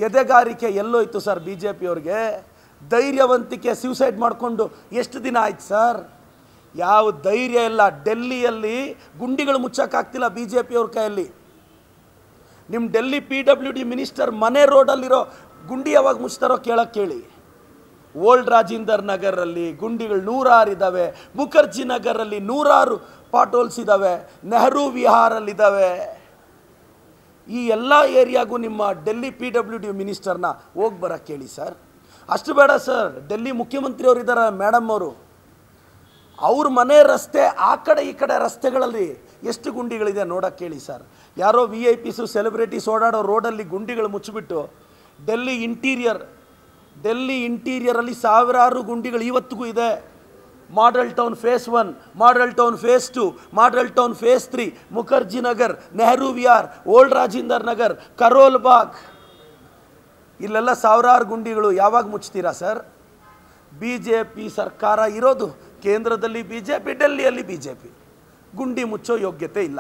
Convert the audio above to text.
ಎದೆಗಾರಿಕೆ ಎಲ್ಲೋಯ್ತು sir B J ಪಿಯವ್ರಿಗೆ? ಧೈರ್ಯವಂತಿಕೆ suicide ಮಾಡಿಕೊಂಡು ಎಷ್ಟು ದಿನ ಆಯ್ತು ಸರ್? ಯಾವ ಧೈರ್ಯ ಇಲ್ಲ. ಡೆಲ್ಲಿಯಲ್ಲಿ ಗುಂಡಿಗಳು ಮುಚ್ಚೋಕ್ಕಾಗ್ತಿಲ್ಲ ಬಿ ಜೆ ಪಿಯವ್ರ ಕೈಯಲ್ಲಿ. ನಿಮ್ಮ ಡೆಲ್ಲಿ PWD ಮಿನಿಸ್ಟರ್ ಮನೆ ರೋಡಲ್ಲಿರೋ ಗುಂಡಿ ಯಾವಾಗ ಮುಚ್ತಾರೋ ಕೇಳಿ. ಓಲ್ಡ್ ರಾಜೇಂದರ್ ನಗರಲ್ಲಿ ಗುಂಡಿಗಳು 106 ಇದ್ದಾವೆ, ಮುಖರ್ಜಿ ನಗರಲ್ಲಿ 106 ಪಾಟೋಲ್ಸ್ ಇದ್ದಾವೆ, ನೆಹರು ವಿಹಾರಲ್ಲಿದ್ದಾವೆ. ಈ ಎಲ್ಲ ಏರಿಯಾಗೂ ನಿಮ್ಮ ಡೆಲ್ಲಿ PWD ಮಿನಿಸ್ಟರ್ನ ಹೋಗಿ ಬರೋಕ್ಕೆ ಕೇಳಿ ಸರ್. ಅಷ್ಟು ಬೇಡ ಸರ್, ಡೆಲ್ಲಿ ಮುಖ್ಯಮಂತ್ರಿಯವರು ಇದ್ದಾರೆ ಮೇಡಮ್ ಅವರು, ಅವ್ರ ಮನೆ ರಸ್ತೆ ಆ ಕಡೆ ಈ ಕಡೆ ರಸ್ತೆಗಳಲ್ಲಿ ಎಷ್ಟು ಗುಂಡಿಗಳಿದೆ ನೋಡೋಕ್ಕೆ ಕೇಳಿ ಸರ್. ಯಾರೋ VIPಸು ಸೆಲೆಬ್ರಿಟೀಸ್ ಓಡಾಡೋ ರೋಡಲ್ಲಿ ಗುಂಡಿಗಳು ಮುಚ್ಚಿಬಿಟ್ಟು ಡೆಲ್ಲಿ ಇಂಟೀರಿಯರಲ್ಲಿ ಸಾವಿರಾರು ಗುಂಡಿಗಳು ಇವತ್ತಿಗೂ ಇದೆ. Model town phase 1, model town phase 2, model town phase 3, Mukherjee Nagar, Nehru Vihar, old Rajinder Nagar, Karol Bagh, ಇಲ್ಲೆಲ್ಲ ಸಾವಿರಾರು ಗುಂಡಿಗಳು ಯಾವಾಗ ಮುಚ್ತೀರಾ ಸರ್? BJP ಸರ್ಕಾರ ಇರೋದು ಕೇಂದ್ರದಲ್ಲಿ BJP, ಡೆಲ್ಲಿಯಲ್ಲಿ BJP. ಗುಂಡಿ ಮುಚ್ಚೋ ಯೋಗ್ಯತೆ ಇಲ್ಲ.